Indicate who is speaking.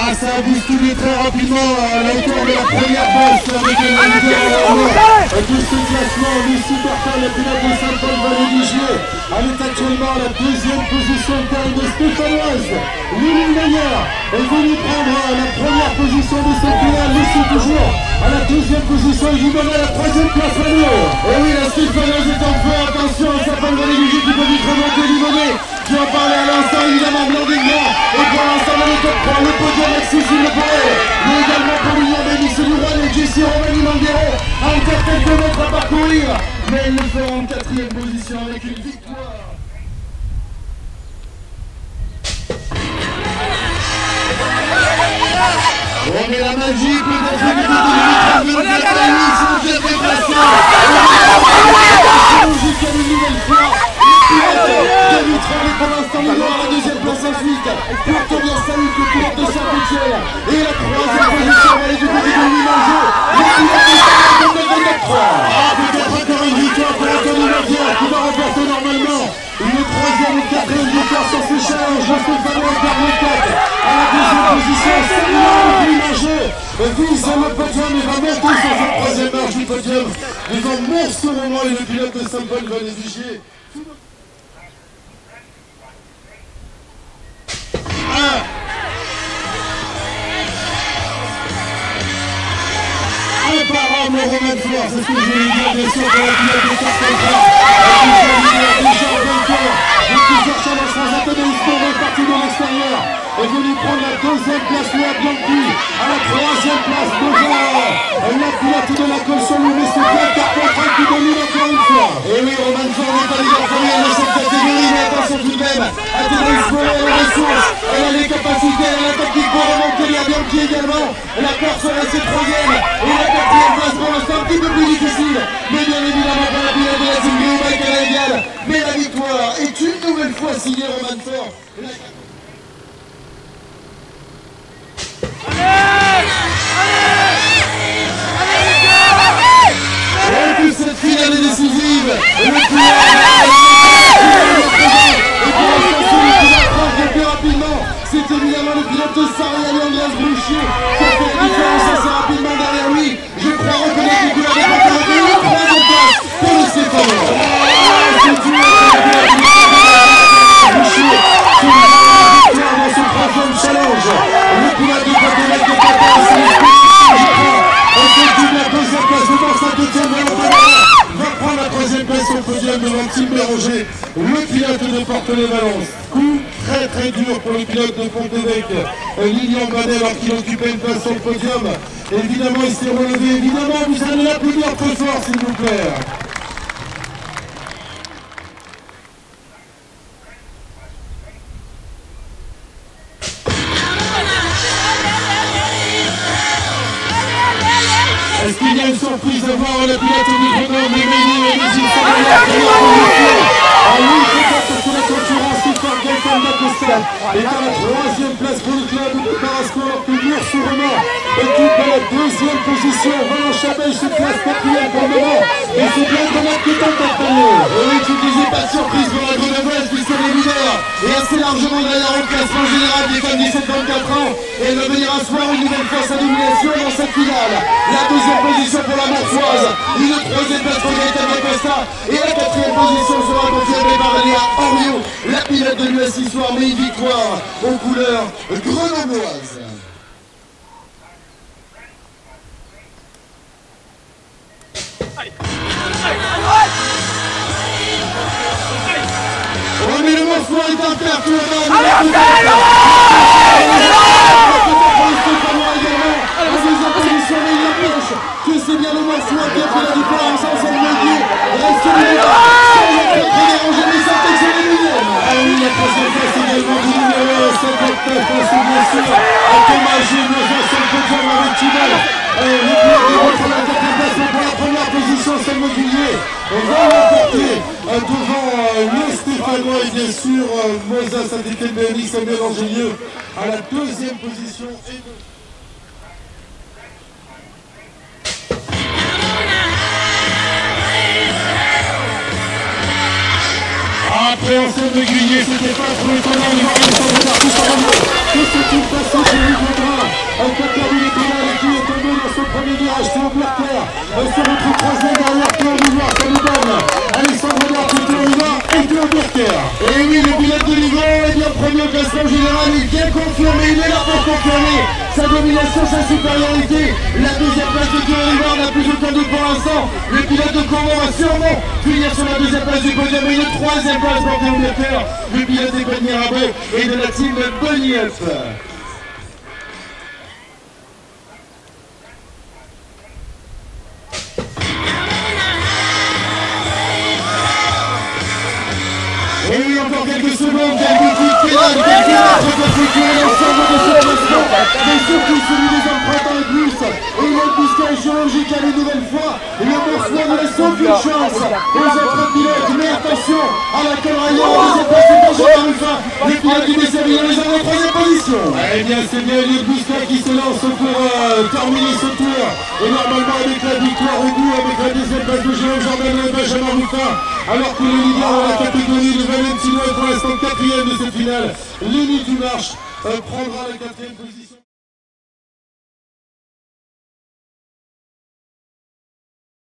Speaker 1: Ah, ça a bousculé très rapidement l'auteur de la première passe avec le tout ce classement. Lucie Bertin, la pilote de Saint-Paul-Vallée-du-Gier, elle est actuellement à la deuxième position de taille de Stéphanoise. Lily Meyer est venue prendre la première position de cette finale. Lucie toujours à la deuxième position, il lui donne la troisième place à nous. Et oui, la Stéphanoise est en feu. Attention, Saint-Paul-Vallée-du-Gier qui peut vite remonter Livonet, qui en parlait à l'instant, évidemment, Blandingard. Et pour l'instant, dans le top 3, le podium accessible pour eux. Mais également pour l'Union Bénice du Roi et Jessie Romani Manguero. Encore quelques mètres à parcourir. Mais ils le feront en quatrième position avec une victoire. Oh, mais la magie peut-être une vidéo de son jet déplacement. Jusqu'à une nouvelle fois. David Tremblay pour l'instant nous à la deuxième place ensuite pour Tobias Salut, le pilote de Saint-Etienne. Et la troisième position va aller du côté de Louis Manger. Le pilote de Saint-Etienne. Ah, peut-être encore une victoire pour Anthony Mazière qui va remporter normalement une troisième ou quatrième victoire sur ce challenge. Stéphanoise Garnier 4 à la deuxième position. Louis Manger vise le podium et va monter sur cette troisième marche du podium devant Monceau Roman et le pilote de Saint-Paul-Vallée-du-Gier. Imparable Romain Fort, c'est ce que je voulais dire, bien sûr, pour la pilote de Saint-Paul. Le plusieurs challenges sans atténuation est parti de l'extérieur. Est venu prendre la deuxième place, Léa Bianchi, à la troisième place, devant la pilote de la caution, mais c'est bien Carpentras qui domine encore une fois. Et oui, Romain Fort n'est pas leader premier dans cette catégorie, mais attention tout de même, Athénaïs Moller a les ressources, elle a les capacités, elle a la technique pour remonter, Léa Bianchi également, la Corse sera ses troisième, et la quatrième place pour l'instant un petit peu plus difficile, mais bien évidemment pour la pilote de la team Greenback à la égale, mais la victoire est une nouvelle fois signée Romain Fort. Et puis cette finale est décisive. Et le plus rapidement, c'est évidemment le pilote de Sarriali, Andreas Bouchier, qui a fait la différence assez rapidement derrière lui. Je crois reconnaître les couleurs de la troisième place pour le Stéphanois. C'est une Bouchier qui va victoire dans ce troisième challenge. Le pilote de Copenhague de Qatar, c'est le Stéphanois. La deuxième place devant Saint-Etienne va prendre la troisième place au podium devant Tim Béranger, le pilote de Porto-les-Valence. Coup très très dur pour le pilote de Pont-Évêque, Lilian Badel, alors qu'il occupait une place sur le podium. Évidemment, il s'est relevé. Évidemment, vous allez l'applaudir très fort, s'il vous plaît. Est-ce qu'il y a une surprise à voir le pilote du chrono, mais oui, peut-être que la concurrence qui fait Gaëtan Dacosta est à la troisième place pour le club de Carrasco, alors que Murs-sur-Roman occupe la deuxième position. Roland Chabel se classe quatrième pour le moment, et c'est bien Thomas qui tente à premier. Oui, tu disais pas de surprise pour la Grenobloise, puisqu'elle est leader, et assez largement derrière au classement général des femmes 17-24 ans, et elle va venir asseoir une nouvelle fois sa domination dans cette finale. La deuxième position pour la Morsoise, une troisième place pour Gaëtan Dacosta, et la quatrième position sera confirmée par Léa Henriot, la pilote de l'US Histoire, mais une victoire aux couleurs grenobloises. Oh, mais le Morsois est imperturbable. C'est bien le Morsois qui a fait la différence ensemble de Dieu. Reste le sans être très dérangé, mais ça fait c'est l'énième. Ah oui, la troisième place également du numéro 59, c'est bien sûr Thomas Gilles, sur le podium avec Tibal. Le pilote pour la quatrième place, pour la première position, c'est le Mobilier. On va l'emporter devant le Stéphanois et bien sûr Mosa Saint-Étienne-Béni, Samuel Angélieux à la deuxième position. Appréhension de Guillet, c'était pas trop étonnant de voir les centres d'artistes en que c'est une façon pour lui Burker se retrouve croisé derrière Théo Livoire, ça nous donne Alexandre Renard, Théo Livoire et Théo Burker. Et oui, le pilote de Livoire est bien premier au classement général, il vient confirmer, il est là pour confirmer sa domination, sa supériorité. La deuxième place de Théo Livoire n'a plus aucun doute pour l'instant. Le pilote de Comont va sûrement finir sur la deuxième place du podium et une troisième place pour Théo Burker, le pilote des Côtes Mirabeau et de la team Bunny Up. Et oui, encore quelques secondes, quelques pédales, quelques mètres pour sécurer l'ensemble de ce classement. Mais surtout celui des empreintes dans le bus. Et le Busquet chirurgical une nouvelle fois. Le Morphoi ne laisse aucune chance aux autres pilotes. Mais attention à la Colraillon, on les a passés dans Jean Rufin. Les pilotes du Bessavillon les ont en troisième position. Eh bien, c'est bien le Busquet qui se lance pour terminer ce tour. Et normalement avec la victoire au bout, avec la deuxième place de Jérôme Jordan et Benjamin Rufin. Alors que le leader dans la catégorie de Valentino est pour l'instant quatrième de cette finale. Lenny Dumarche prendra la quatrième position.